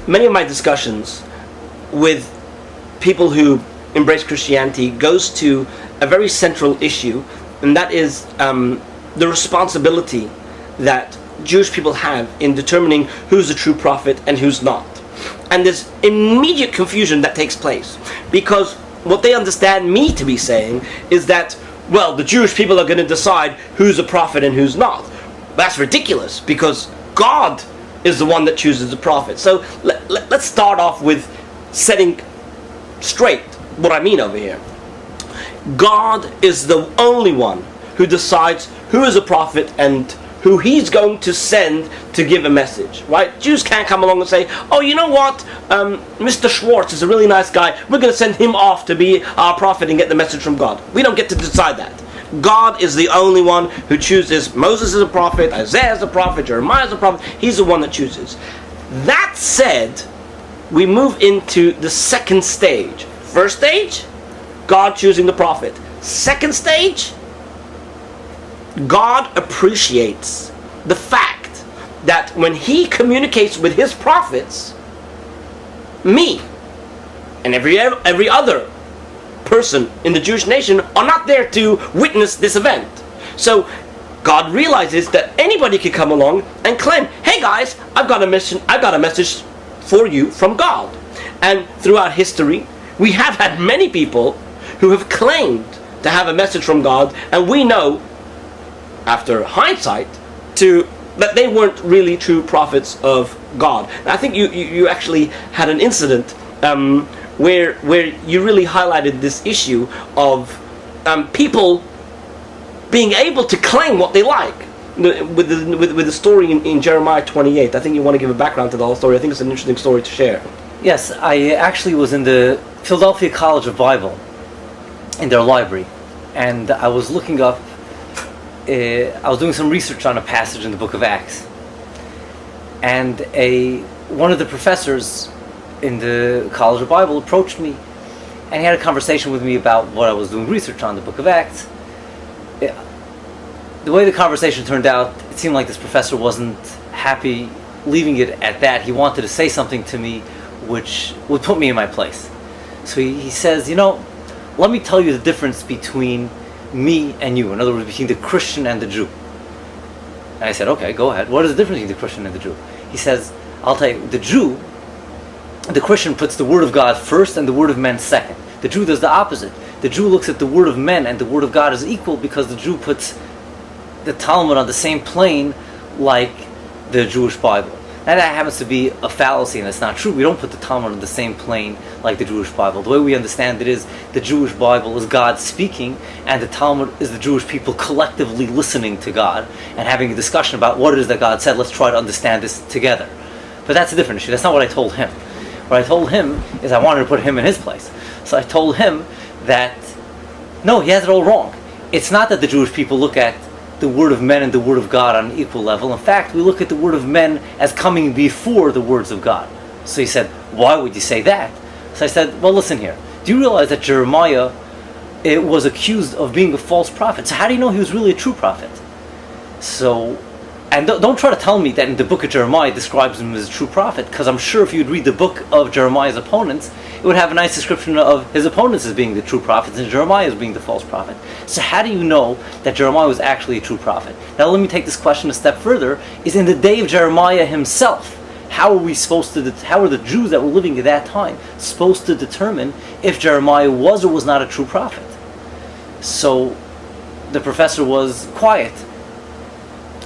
many of my discussions with people who embrace Christianity goes to a very central issue, and that is the responsibility that Jewish people have in determining who's a true prophet and who's not. And there's immediate confusion that takes place, because what they understand me to be saying is that, well, the Jewish people are going to decide who's a prophet and who's not. That's ridiculous, because God is the one that chooses the prophet. So let's start off with setting straight what I mean over here. God is the only one who decides who is a prophet and who he's going to send to give a message, right? Jews can't come along and say, oh, you know what, Mr. Schwartz is a really nice guy, we're going to send him off to be our prophet and get the message from God. We don't get to decide that. God is the only one who chooses. Moses is a prophet, Isaiah is a prophet, Jeremiah is a prophet. He's the one that chooses. That said, we move into the second stage. First stage, God choosing the prophet. Second stage, God appreciates the fact that when he communicates with his prophets, me and every other person in the Jewish nation are not there to witness this event. So God realizes that anybody can come along and claim, hey guys, I've got a message for you from God. And throughout history, we have had many people who have claimed to have a message from God, and we know, after hindsight, that they weren't really true prophets of God. And I think you actually had an incident where you really highlighted this issue of people being able to claim what they like. With the story in Jeremiah 28, I think you want to give a background to the whole story. I think it's an interesting story to share. Yes, I actually was in the Philadelphia College of Bible, in their library, and I was looking up, I was doing some research on a passage in the book of Acts, and one of the professors in the College of Bible approached me, and he had a conversation with me about what I was doing research on, the book of Acts. The way the conversation turned out, it seemed like this professor wasn't happy leaving it at that. He wanted to say something to me which would put me in my place. So he says, let me tell you the difference between me and you. In other words, between the Christian and the Jew. And I said, okay, go ahead. What is the difference between the Christian and the Jew? He says, I'll tell you, the Christian puts the word of God first and the word of men second. The Jew does the opposite. The Jew looks at the word of men and the word of God as equal, because the Jew puts the Talmud on the same plane like the Jewish Bible. Now that happens to be a fallacy, and it's not true. We don't put the Talmud on the same plane like the Jewish Bible. The way we understand it is the Jewish Bible is God speaking, and the Talmud is the Jewish people collectively listening to God and having a discussion about what it is that God said. Let's try to understand this together. But that's a different issue. That's not what I told him. What I told him is I wanted to put him in his place. So I told him that, no, he has it all wrong. It's not that the Jewish people look at the word of men and the word of God on an equal level. In fact, we look at the word of men as coming before the words of God. So he said, why would you say that? So I said, well, listen here. Do you realize that Jeremiah was accused of being a false prophet? So how do you know he was really a true prophet? So, and don't try to tell me that in the book of Jeremiah describes him as a true prophet, because I'm sure if you'd read the book of Jeremiah's opponents, it would have a nice description of his opponents as being the true prophets and Jeremiah as being the false prophet. So how do you know that Jeremiah was actually a true prophet? Now let me take this question a step further. Is in the day of Jeremiah himself, how are the Jews that were living at that time supposed to determine if Jeremiah was or was not a true prophet? So the professor was quiet.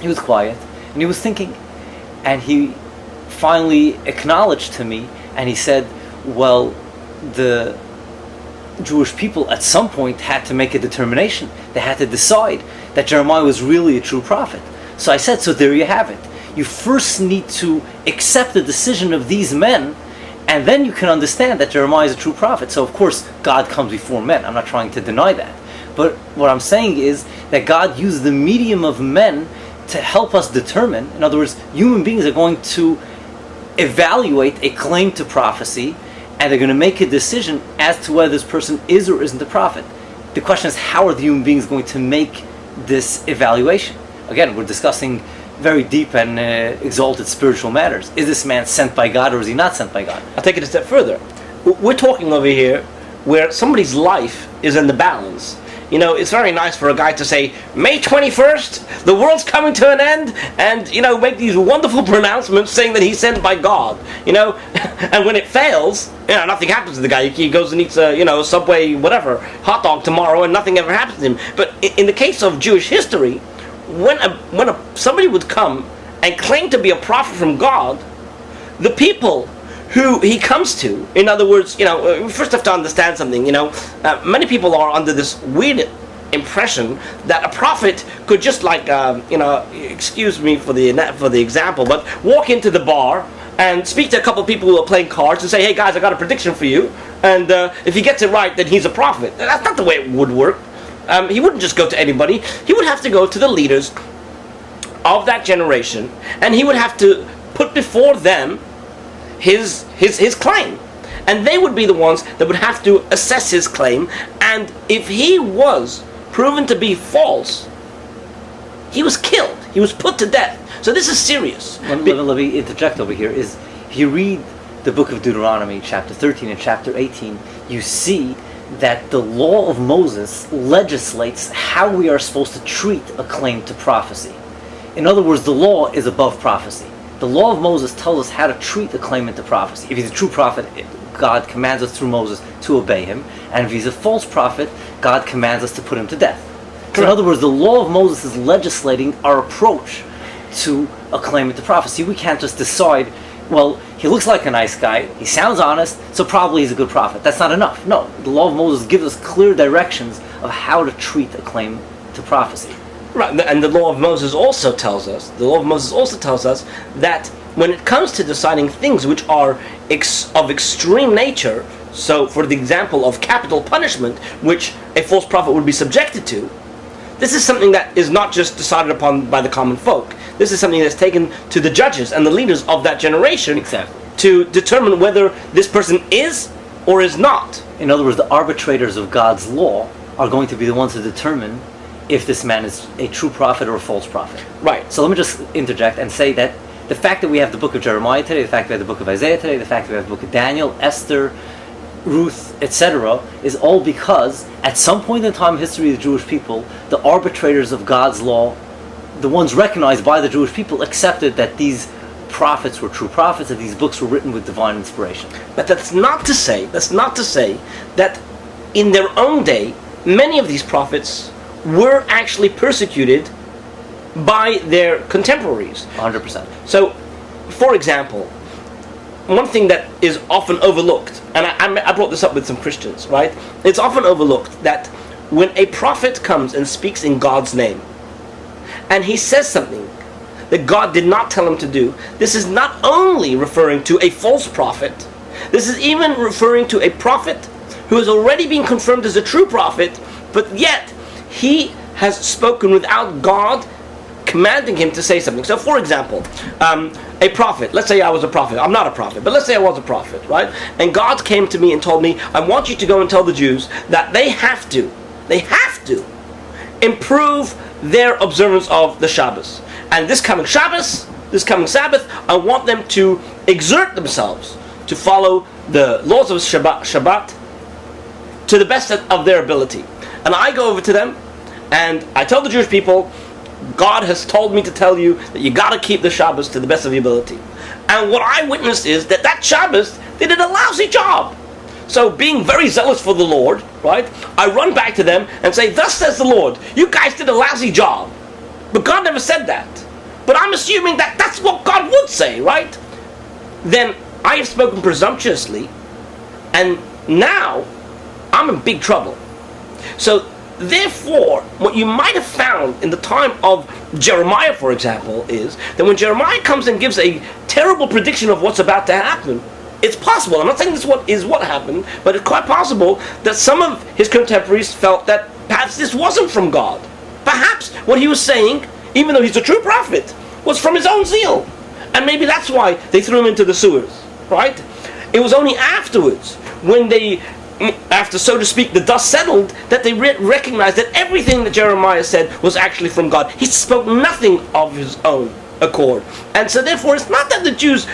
He was quiet, and he was thinking, and he finally acknowledged to me, and he said, well, the Jewish people at some point had to make a determination. They had to decide that Jeremiah was really a true prophet. So I said, so there you have it. You first need to accept the decision of these men, and then you can understand that Jeremiah is a true prophet. So of course, God comes before men. I'm not trying to deny that. But what I'm saying is that God used the medium of men to help us determine. In other words, human beings are going to evaluate a claim to prophecy, and they're going to make a decision as to whether this person is or isn't a prophet. The question is, how are the human beings going to make this evaluation? again, we're discussing very deep and exalted spiritual matters. Is this man sent by God or is he not sent by God? I'll take it a step further. We're talking over here where somebody's life is in the balance. You know, it's very nice for a guy to say, May 21st, the world's coming to an end, and, you know, make these wonderful pronouncements saying that he's sent by God, you know, and when it fails, you know, nothing happens to the guy. He goes and eats a, you know, Subway, whatever, hot dog tomorrow, and nothing ever happens to him. But in the case of Jewish history, when somebody would come and claim to be a prophet from God, the people who he comes to, in other words, you know, we first have to understand something, you know, many people are under this weird impression that a prophet could just like, you know, excuse me for the example, but walk into the bar and speak to a couple of people who are playing cards and say, hey guys, I got a prediction for you, and if he gets it right, then he's a prophet. That's not the way it would work. He wouldn't just go to anybody. He would have to go to the leaders of that generation, and he would have to put before them his claim, and they would be the ones that would have to assess his claim, and if he was proven to be false, he was killed, he was put to death. So this is serious. Let me interject over here. Is if you read the book of Deuteronomy, chapter 13 and chapter 18, you see that the law of Moses legislates how we are supposed to treat a claim to prophecy. In other words, the law is above prophecy. The law of Moses tells us how to treat the claimant to prophecy. If he's a true prophet, God commands us through Moses to obey him. And if he's a false prophet, God commands us to put him to death. So in other words, the law of Moses is legislating our approach to a claimant to prophecy. We can't just decide, well, he looks like a nice guy, he sounds honest, so probably he's a good prophet. That's not enough. No, the law of Moses gives us clear directions of how to treat a claim to prophecy. Right, and the law of Moses also tells us, that when it comes to deciding things which are of extreme nature, so for the example of capital punishment, which a false prophet would be subjected to, this is something that is not just decided upon by the common folk. This is something that's taken to the judges and the leaders of that generation, exactly, to determine whether this person is or is not. In other words, the arbitrators of God's law are going to be the ones to determine if this man is a true prophet or a false prophet. Right. So let me just interject and say that the fact that we have the book of Jeremiah today, the fact that we have the book of Isaiah today, the fact that we have the book of Daniel, Esther, Ruth, etc., is all because at some point in time in history of the Jewish people, the arbitrators of God's law, the ones recognized by the Jewish people, accepted that these prophets were true prophets, that these books were written with divine inspiration. But that's not to say that in their own day, many of these prophets were actually persecuted by their contemporaries. 100%. So, for example, one thing that is often overlooked, and I brought this up with some Christians, right? It's often overlooked that when a prophet comes and speaks in God's name, and he says something that God did not tell him to do, this is not only referring to a false prophet, this is even referring to a prophet who has already been confirmed as a true prophet, but yet he has spoken without God commanding him to say something. So for example, a prophet, let's say I was a prophet, I'm not a prophet, but let's say I was a prophet, right? And God came to me and told me, I want you to go and tell the Jews that they have to improve their observance of the Shabbos. And this coming Shabbos, this coming Sabbath, I want them to exert themselves to follow the laws of Shabbat to the best of their ability. And I go over to them and I tell the Jewish people, God has told me to tell you that you got to keep the Shabbos to the best of your ability. And what I witnessed is that Shabbos, they did a lousy job. So being very zealous for the Lord, right, I run back to them and say, thus says the Lord, you guys did a lousy job. But God never said that. But I'm assuming that that's what God would say, right? Then I have spoken presumptuously, and now I'm in big trouble. So therefore, what you might have found in the time of Jeremiah, for example, is that when Jeremiah comes and gives a terrible prediction of what's about to happen, it's possible, I'm not saying this is what happened, but it's quite possible that some of his contemporaries felt that perhaps this wasn't from God. Perhaps what he was saying, even though he's a true prophet, was from his own zeal. And maybe that's why they threw him into the sewers, right? It was only afterwards, when they after, so to speak, the dust settled, that they recognized that everything that Jeremiah said was actually from God. He spoke nothing of his own accord. And so therefore, it's not that the Jews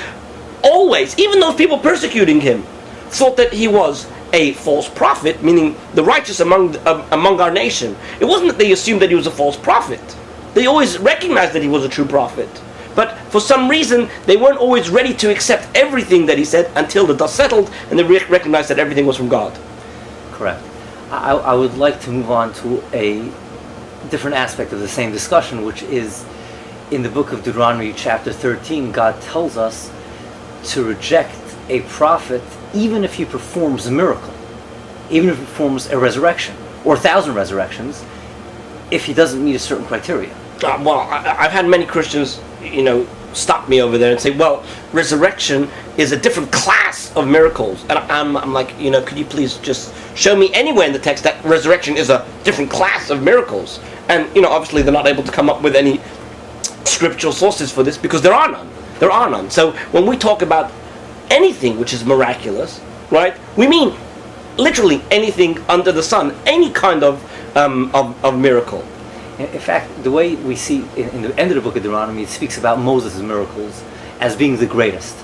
always, even those people persecuting him, thought that he was a false prophet, meaning the righteous among our nation. It wasn't that they assumed that he was a false prophet. They always recognized that he was a true prophet. But for some reason, they weren't always ready to accept everything that he said until the dust settled and they recognized that everything was from God. Correct. I would like to move on to a different aspect of the same discussion, which is in the book of Deuteronomy chapter 13, God tells us to reject a prophet even if he performs a miracle, even if he performs a resurrection or 1,000 resurrections, if he doesn't meet a certain criteria. I've had many Christians, stop me over there and say, well, resurrection is a different class of miracles. And I'm like, could you please just show me anywhere in the text that resurrection is a different class of miracles? And, obviously they're not able to come up with any scriptural sources for this because there are none. There are none. So when we talk about anything which is miraculous, right, we mean literally anything under the sun, any kind of miracle. In fact, the way we see in the end of the book of Deuteronomy, it speaks about Moses' miracles as being the greatest.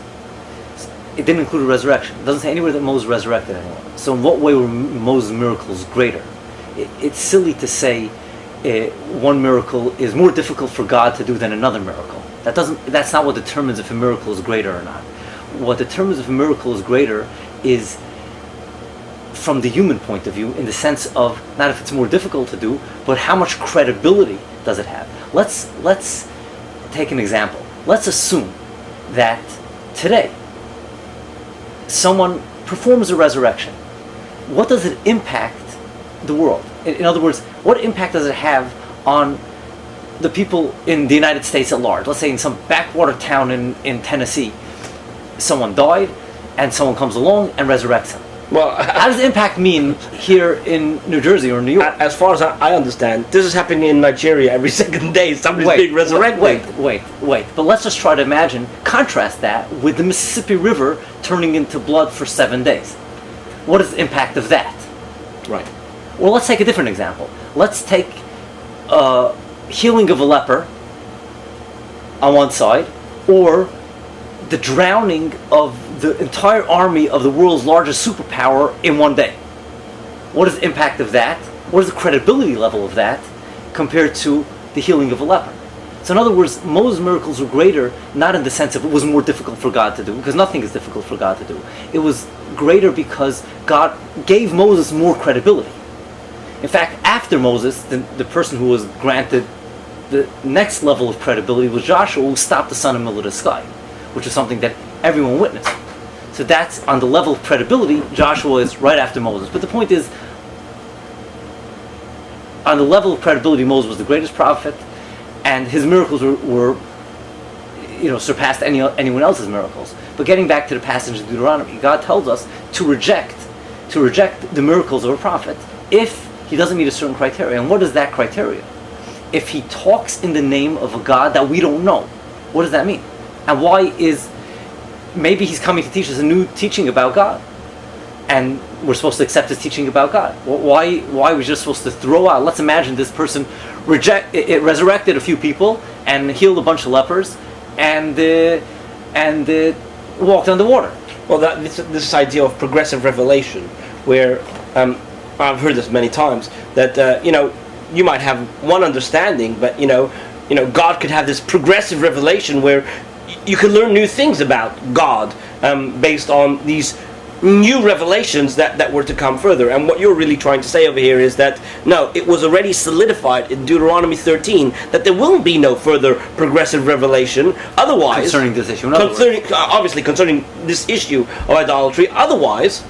It didn't include a resurrection. It doesn't say anywhere that Moses resurrected anyone. So in what way were Moses' miracles greater? It's silly to say one miracle is more difficult for God to do than another miracle. That's not what determines if a miracle is greater or not. What determines if a miracle is greater is from the human point of view, in the sense of not if it's more difficult to do, but how much credibility does it have. Let's take an example. Let's assume that today someone performs a resurrection. What does it impact the world? In other words, what impact does it have on the people in the United States at large? Let's say in some backwater town in Tennessee, someone died and someone comes along and resurrects him. Well, how does impact mean here in New Jersey or New York? As far as I understand, this is happening in Nigeria every second day. Somebody's being resurrected. Wait. But let's just try to contrast that with the Mississippi River turning into blood for 7 days. What is the impact of that? Right. Well, let's take a different example. Let's take healing of a leper on one side, or the drowning of the entire army of the world's largest superpower in one day. What is the impact of that? What is the credibility level of that compared to the healing of a leper? So in other words, Moses' miracles were greater, not in the sense of it was more difficult for God to do, because nothing is difficult for God to do. It was greater because God gave Moses more credibility. In fact, after Moses, the person who was granted the next level of credibility was Joshua, who stopped the sun in the middle of the sky, which is something that everyone witnessed. So that's on the level of credibility. Joshua is right after Moses. But the point is, on the level of credibility, Moses was the greatest prophet, and his miracles were surpassed anyone else's miracles. But getting back to the passage of Deuteronomy, God tells us to reject the miracles of a prophet if he doesn't meet a certain criteria. And what is that criteria? If he talks in the name of a God that we don't know, what does that mean? And why is... Maybe he's coming to teach us a new teaching about God, and we're supposed to accept his teaching about God. Why are we just supposed to throw out? Let's imagine this person resurrected a few people and healed a bunch of lepers and walked on the water. Well, this idea of progressive revelation, where I've heard this many times, that you might have one understanding, but God could have this progressive revelation where you can learn new things about God based on these new revelations that were to come further. And what you're really trying to say over here is that, no, it was already solidified in Deuteronomy 13 that there will be no further progressive revelation. Otherwise, concerning this issue, obviously concerning this issue of idolatry. Otherwise,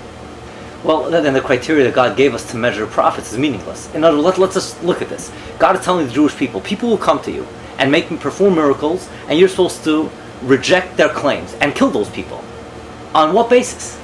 well, then the criteria that God gave us to measure prophets is meaningless. In other words, let's just look at this. God is telling the Jewish people will come to you and make them perform miracles, and you're supposed to reject their claims and kill those people. On what basis?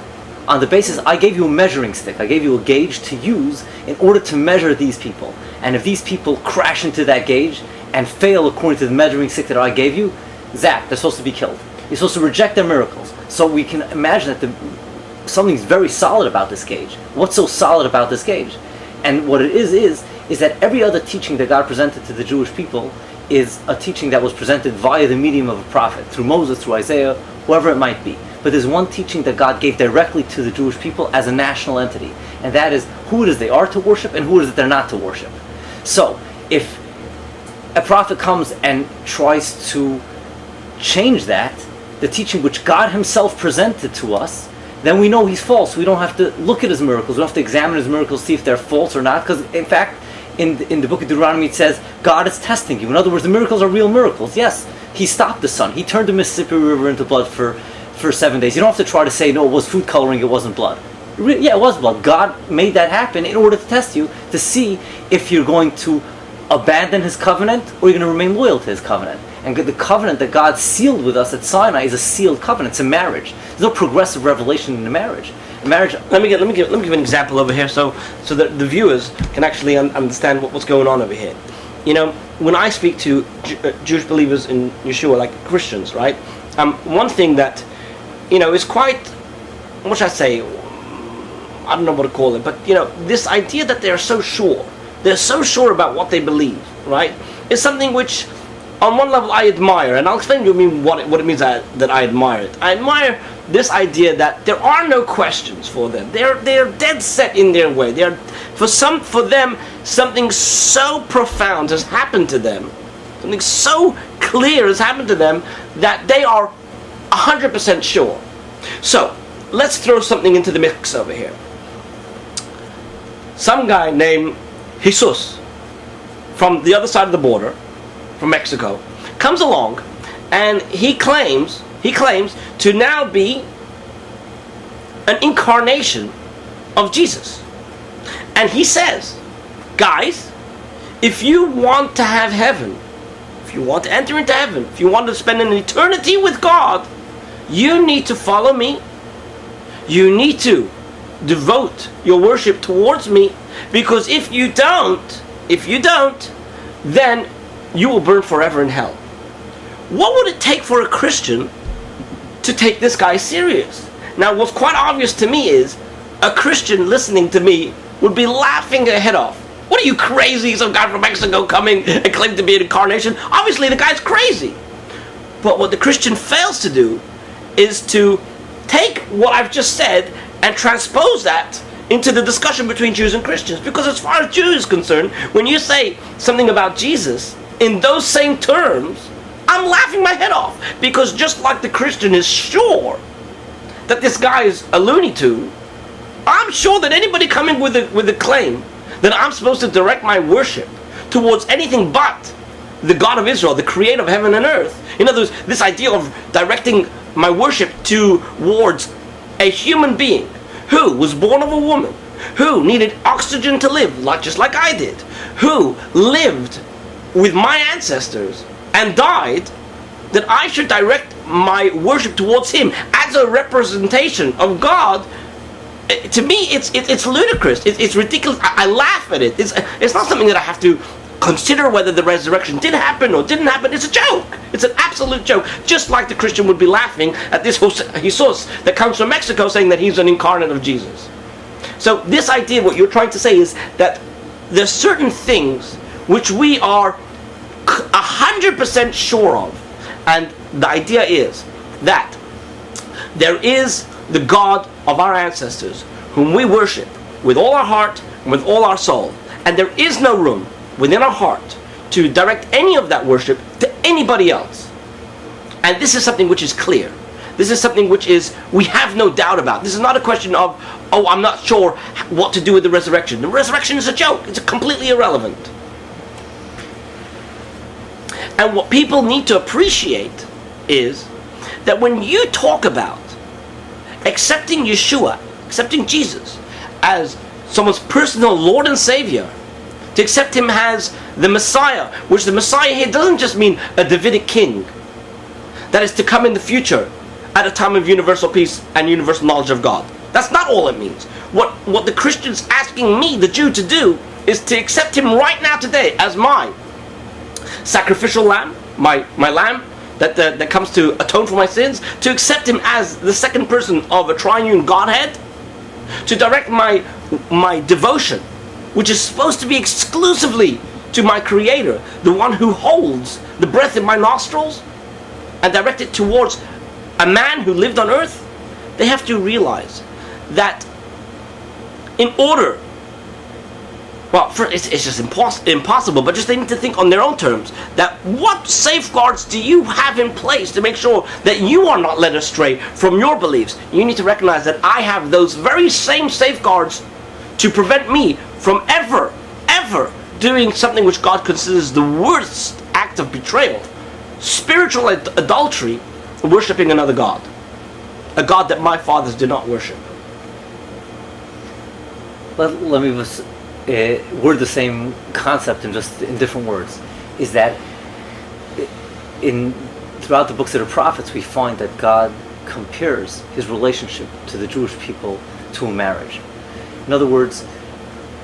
On the basis, I gave you a measuring stick, I gave you a gauge to use in order to measure these people. And if these people crash into that gauge and fail according to the measuring stick that I gave you, zap, they're supposed to be killed. You're supposed to reject their miracles. So we can imagine that something's very solid about this gauge. What's so solid about this gauge? And what it is that every other teaching that God presented to the Jewish people is a teaching that was presented via the medium of a prophet, through Moses, through Isaiah, whoever it might be. But there's one teaching that God gave directly to the Jewish people as a national entity, and that is who it is they are to worship and who it is that they're not to worship. So, if a prophet comes and tries to change that, the teaching which God himself presented to us, then we know he's false. We don't have to look at his miracles. We don't have to examine his miracles, see if they're false or not, because in fact, in the book of Deuteronomy it says, God is testing you. In other words, the miracles are real miracles. Yes, he stopped the sun. He turned the Mississippi River into blood for 7 days. You don't have to try to say, no, it was food coloring, it wasn't blood. Yeah, it was blood. God made that happen in order to test you, to see if you're going to abandon his covenant or you're going to remain loyal to his covenant. And the covenant that God sealed with us at Sinai is a sealed covenant. It's a marriage. There's no progressive revelation in a marriage. A marriage. Let me give an example over here, so that the viewers can actually understand what's going on over here. You know, when I speak to Jewish believers in Yeshua, like Christians, right? One thing that, you know, is quite, what should I say? I don't know what to call it, but you know, this idea that they're so sure about what they believe, right? Is something which, on one level, I admire, and I'll explain to you what it means that I admire it. I admire this idea that there are no questions for them. They're dead set in their way. For them, something so profound has happened to them, something so clear has happened to them that they are 100% sure. So let's throw something into the mix over here. Some guy named Jesus from the other side of the border, from Mexico, comes along and he claims to now be an incarnation of Jesus. And he says, guys, if you want to have heaven, if you want to enter into heaven, if you want to spend an eternity with God, you need to follow me. You need to devote your worship towards me, because if you don't, then you will burn forever in hell. What would it take for a Christian to take this guy serious? Now, what's quite obvious to me is a Christian listening to me would be laughing their head off. What are you, crazy? Some guy from Mexico coming and claiming to be an incarnation? Obviously, the guy's crazy. But what the Christian fails to do is to take what I've just said and transpose that into the discussion between Jews and Christians. Because as far as Jews is concerned, when you say something about Jesus in those same terms, I'm laughing my head off. Because just like the Christian is sure that this guy is a Looney Tune, I'm sure that anybody coming with a claim that I'm supposed to direct my worship towards anything but the God of Israel, the creator of heaven and earth. In other words, this idea of directing my worship towards a human being who was born of a woman, who needed oxygen to live, just like I did, who lived with my ancestors and died, that I should direct my worship towards him as a representation of God. To me, it's ludicrous. It's ridiculous. I laugh at it. It's not something that I have to consider whether the resurrection did happen or didn't happen. It's a joke. It's an absolute joke. Just like the Christian would be laughing at this Jesus that comes from Mexico saying that he's an incarnate of Jesus. So this idea, what you're trying to say is that there's certain things which we are 100% sure of. And the idea is that there is the God of our ancestors whom we worship with all our heart and with all our soul. And there is no room within our heart to direct any of that worship to anybody else. And this is something which is clear. This is something which we have no doubt about. This is not a question of, oh, I'm not sure what to do with the resurrection. The resurrection is a joke. It's completely irrelevant. And what people need to appreciate is that when you talk about accepting Yeshua, accepting Jesus as someone's personal Lord and Savior, to accept him as the Messiah, which the Messiah here doesn't just mean a Davidic king that is to come in the future at a time of universal peace and universal knowledge of God. That's not all it means. What the Christian's asking me, the Jew, to do is to accept him right now today as my sacrificial lamb, my lamb that comes to atone for my sins, to accept him as the second person of a triune Godhead, to direct my devotion, which is supposed to be exclusively to my Creator, the one who holds the breath in my nostrils, and direct it towards a man who lived on earth. They have to realize that in order, well, it's just impossible, but just they need to think on their own terms, that what safeguards do you have in place to make sure that you are not led astray from your beliefs? You need to recognize that I have those very same safeguards to prevent me from ever doing something which God considers the worst act of betrayal, spiritual adultery, worshipping another God, a God that my fathers did not worship. Let me word the same concept in different words. Is that throughout the books of the prophets we find that God compares his relationship to the Jewish people to a marriage. In other words,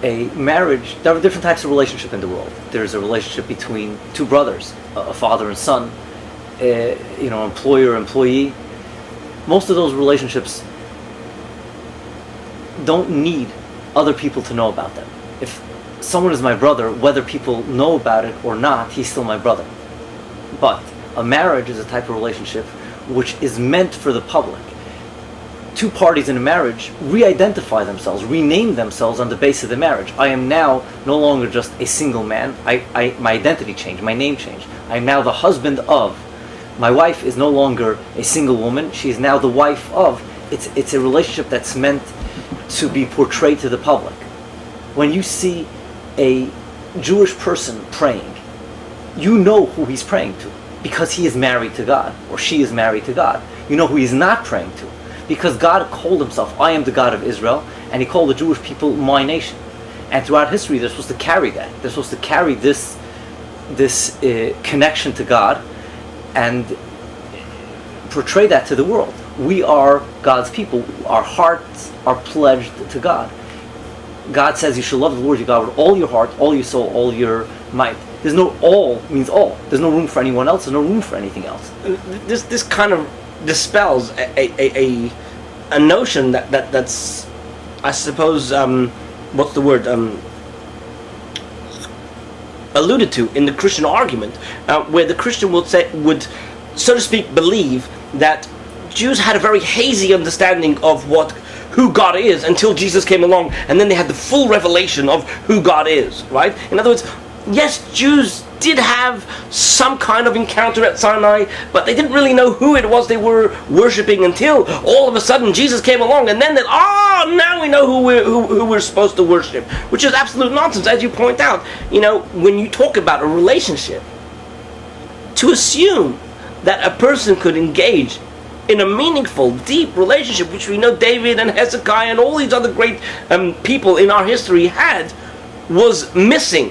a marriage, there are different types of relationship in the world. There's a relationship between two brothers, a father and son, employer, employee. Most of those relationships don't need other people to know about them. If someone is my brother, whether people know about it or not, he's still my brother. But a marriage is a type of relationship which is meant for the public. Two parties in a marriage re-identify themselves, rename themselves on the basis of the marriage. I am now no longer just a single man. My identity changed, my name changed. I am now the husband of. My wife is no longer a single woman. She is now the wife of. It's a relationship that's meant to be portrayed to the public. When you see a Jewish person praying, you know who he's praying to because he is married to God, or she is married to God. You know who he's not praying to because God called himself, I am the God of Israel, and he called the Jewish people my nation. And throughout history they're supposed to carry that. They're supposed to carry this connection to God and portray that to the world. We are God's people. Our hearts are pledged to God. God says you should love the Lord your God with all your heart, all your soul, all your might. There's no all means all. There's no room for anyone else. There's no room for anything else. This kind of dispels a notion that's, I suppose, what's the word, alluded to in the Christian argument, where the Christian would, so to speak, believe that Jews had a very hazy understanding of who God is until Jesus came along, and then they had the full revelation of who God is, right? In other words, yes, Jews did have some kind of encounter at Sinai, but they didn't really know who it was they were worshipping until all of a sudden Jesus came along, and then now we know who we're supposed to worship, which is absolute nonsense, as you point out. When you talk about a relationship, to assume that a person could engage in a meaningful, deep relationship, which we know David and Hezekiah and all these other great people in our history had, was missing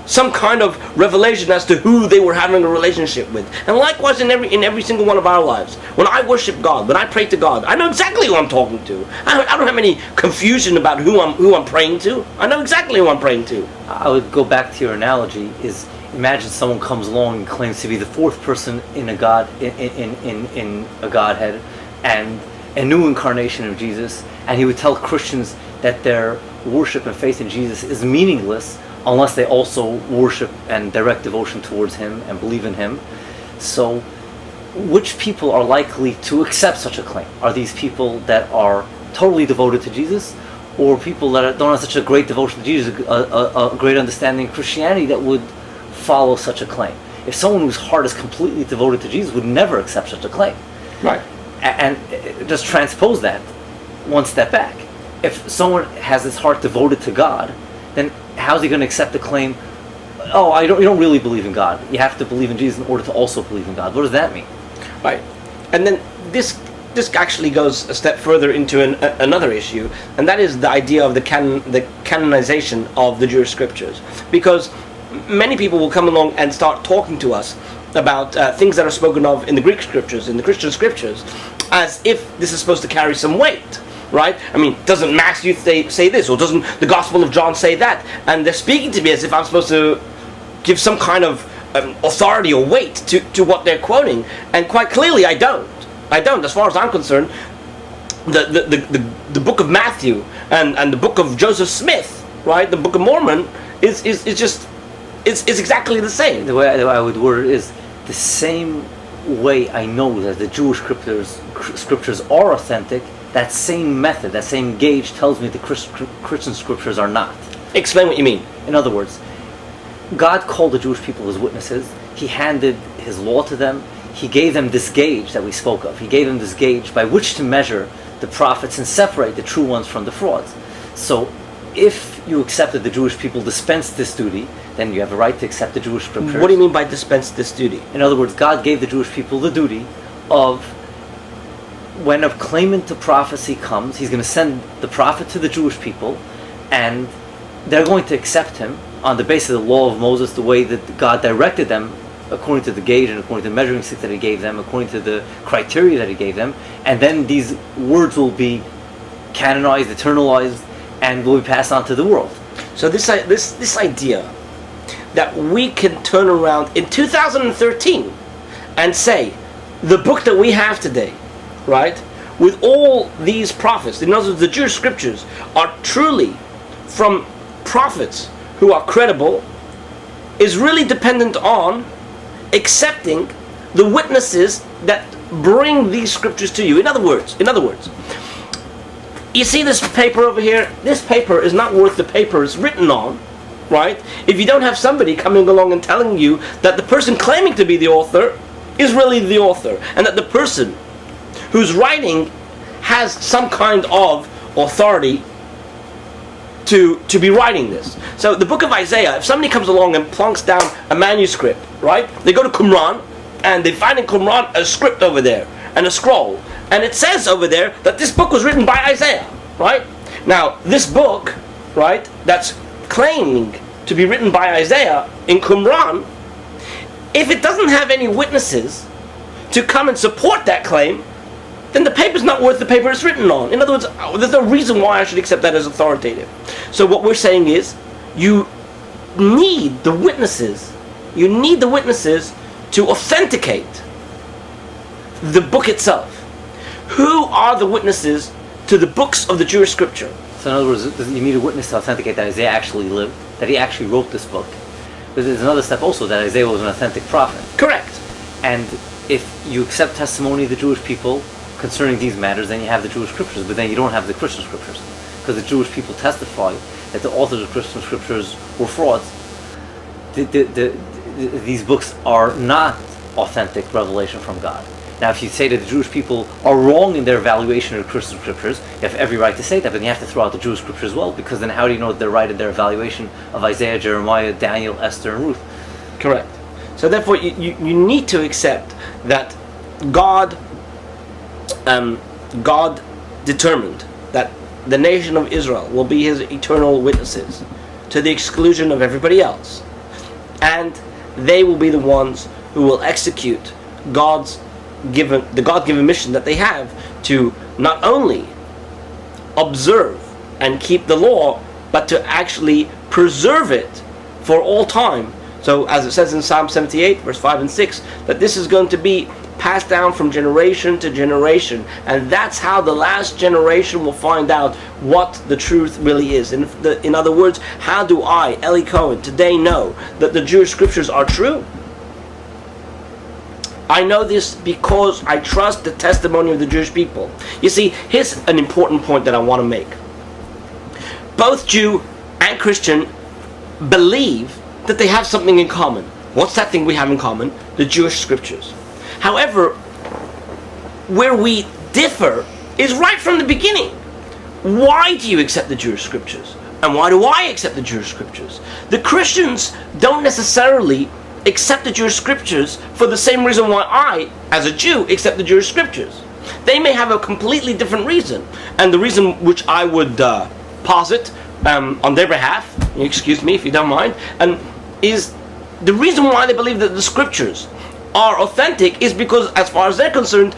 some kind of revelation as to who they were having a relationship with. And likewise in every single one of our lives. When I worship God, when I pray to God, I know exactly who I'm talking to. I don't have any confusion about who I'm praying to. I know exactly who I'm praying to. I would go back to your analogy. Imagine someone comes along and claims to be the fourth person in a God in a Godhead and a new incarnation of Jesus, and he would tell Christians that their worship and faith in Jesus is meaningless unless they also worship and direct devotion towards him and believe in him. So which people are likely to accept such a claim? Are these people that are totally devoted to Jesus, or people that don't have such a great devotion to Jesus, a great understanding of Christianity, that would follow such a claim? If someone whose heart is completely devoted to Jesus would never accept such a claim. Right. And just transpose that one step back. If someone has his heart devoted to God, then how's he going to accept the claim, you don't really believe in God. You have to believe in Jesus in order to also believe in God. What does that mean? Right. And then this actually goes a step further into another issue, and that is the idea of the canonization of the Jewish scriptures. Because many people will come along and start talking to us about things that are spoken of in the Greek scriptures, in the Christian scriptures, as if this is supposed to carry some weight, right? I mean, doesn't Matthew say this, or doesn't the Gospel of John say that? And they're speaking to me as if I'm supposed to give some kind of authority or weight to what they're quoting, and quite clearly I don't. As far as I'm concerned, the book of Matthew and the book of Joseph Smith, right, the Book of Mormon is just exactly the same. The way I would word it is the same way I know that the Jewish scriptures are authentic. That same method, that same gauge tells me the Christian scriptures are not. Explain what you mean. In other words, God called the Jewish people as witnesses. He handed His law to them. He gave them this gauge that we spoke of. He gave them this gauge by which to measure the prophets and separate the true ones from the frauds. So if you accepted the Jewish people dispensed this duty, then you have a right to accept the Jewish scriptures. What do you mean by dispense this duty? In other words, God gave the Jewish people the duty of, when a claimant to prophecy comes, He's going to send the prophet to the Jewish people, and they're going to accept him on the basis of the law of Moses, the way that God directed them, according to the gauge and according to the measuring stick that He gave them, according to the criteria that He gave them, and then these words will be canonized, eternalized, and will be passed on to the world. So this idea that we can turn around in 2013 and say the book that we have today, right, with all these prophets, in other words, the Jewish scriptures are truly from prophets who are credible, is really dependent on accepting the witnesses that bring these scriptures to you. In other words, you see this paper over here? This paper is not worth the paper it's written on, right? If you don't have somebody coming along and telling you that the person claiming to be the author is really the author, and that the person who's writing has some kind of authority to be writing this. So the book of Isaiah, if somebody comes along and plunks down a manuscript, right? They go to Qumran and they find in Qumran a script over there and a scroll, and it says over there that this book was written by Isaiah, right? Now this book, right, that's claiming to be written by Isaiah in Qumran, if it doesn't have any witnesses to come and support that claim, then the paper's not worth the paper it's written on. In other words, there's no reason why I should accept that as authoritative. So what we're saying is, you need the witnesses. You need the witnesses to authenticate the book itself. Who are the witnesses to the books of the Jewish scripture? So in other words, you need a witness to authenticate that Isaiah actually lived, that he actually wrote this book. But there's another step also, that Isaiah was an authentic prophet. Correct. And if you accept testimony of the Jewish people concerning these matters, then you have the Jewish scriptures, but then you don't have the Christian scriptures, because the Jewish people testify that the authors of Christian scriptures were frauds. These books are not authentic revelation from God. Now, if you say that the Jewish people are wrong in their evaluation of the Christian scriptures, you have every right to say that, but you have to throw out the Jewish scriptures as well, because then how do you know that they're right in their evaluation of Isaiah, Jeremiah, Daniel, Esther, and Ruth? Correct. So therefore, you need to accept that God determined that the nation of Israel will be His eternal witnesses to the exclusion of everybody else, and they will be the ones who will execute the God-given mission that they have to not only observe and keep the law, but to actually preserve it for all time. So as it says in Psalm 78 verse 5 and 6, that this is going to be passed down from generation to generation, and that's how the last generation will find out what the truth really is. In other words, how do I, Eli Cohen, today know that the Jewish scriptures are true? I know this because I trust the testimony of the Jewish people. You see, here's an important point that I want to make. Both Jew and Christian believe that they have something in common. What's that thing we have in common? The Jewish scriptures. However, where we differ is right from the beginning. Why do you accept the Jewish scriptures? And why do I accept the Jewish scriptures? The Christians don't necessarily accept the Jewish scriptures for the same reason why I, as a Jew, accept the Jewish scriptures. They may have a completely different reason. And the reason which I would posit on their behalf, excuse me if you don't mind, and is the reason why they believe that the scriptures are authentic is because, as far as they're concerned,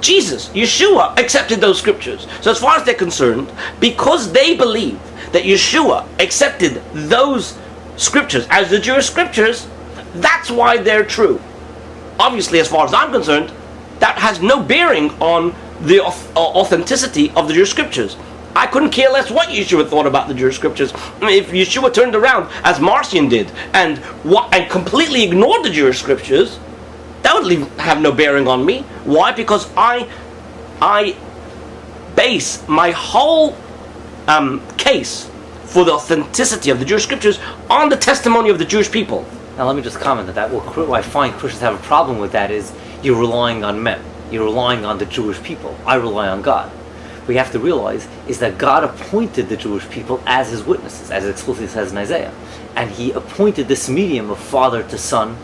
Jesus, Yeshua, accepted those scriptures. So as far as they're concerned, because they believe that Yeshua accepted those scriptures as the Jewish scriptures, That's why they're true. Obviously, as far as I'm concerned, that has no bearing on the authenticity of the Jewish scriptures. I couldn't care less what Yeshua thought about the Jewish scriptures. I mean, if Yeshua turned around, as Marcion did, and completely ignored the Jewish scriptures, that would have no bearing on me. Why? Because I base my whole case for the authenticity of the Jewish scriptures on the testimony of the Jewish people. Now let me just comment on that. What I find Christians have a problem with that is you're relying on men. You're relying on the Jewish people. I rely on God. What you have to realize is that God appointed the Jewish people as his witnesses, as it explicitly says in Isaiah. And he appointed this medium of father to son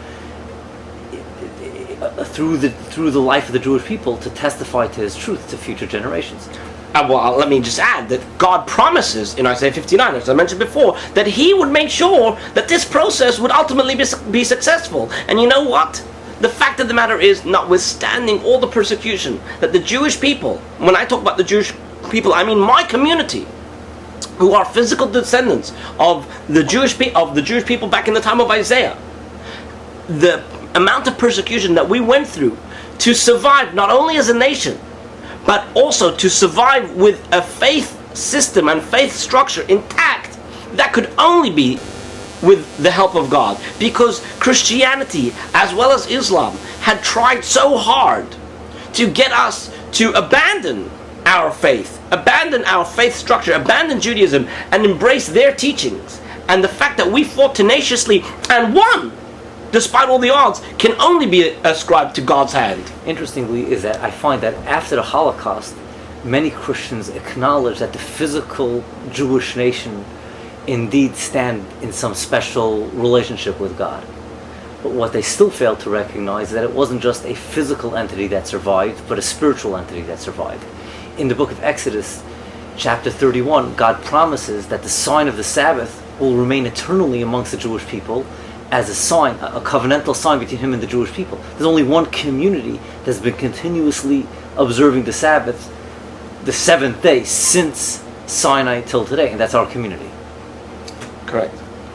through the life of the Jewish people to testify to his truth to future generations. Well, let me just add that God promises in Isaiah 59, as I mentioned before, that he would make sure that this process would ultimately be successful. And you know what? The fact of the matter is, notwithstanding all the persecution that the Jewish people, when I talk about the Jewish people, I mean my community, who are physical descendants of the Jewish people back in the time of Isaiah, the amount of persecution that we went through to survive not only as a nation, but also to survive with a faith system and faith structure intact, that could only be with the help of God. Because Christianity, as well as Islam, had tried so hard to get us to abandon our faith structure, abandon Judaism, and embrace their teachings. And the fact that we fought tenaciously and won, despite all the odds, can only be ascribed to God's hand. Interestingly, is that I find that after the Holocaust, many Christians acknowledge that the physical Jewish nation indeed stand in some special relationship with God. But what they still fail to recognize is that it wasn't just a physical entity that survived, but a spiritual entity that survived. In the book of Exodus, chapter 31, God promises that the sign of the Sabbath will remain eternally amongst the Jewish people as a sign, a covenantal sign between him and the Jewish people. There's only one community that's been continuously observing the Sabbath, the seventh day, since Sinai till today, and that's our community. Correct.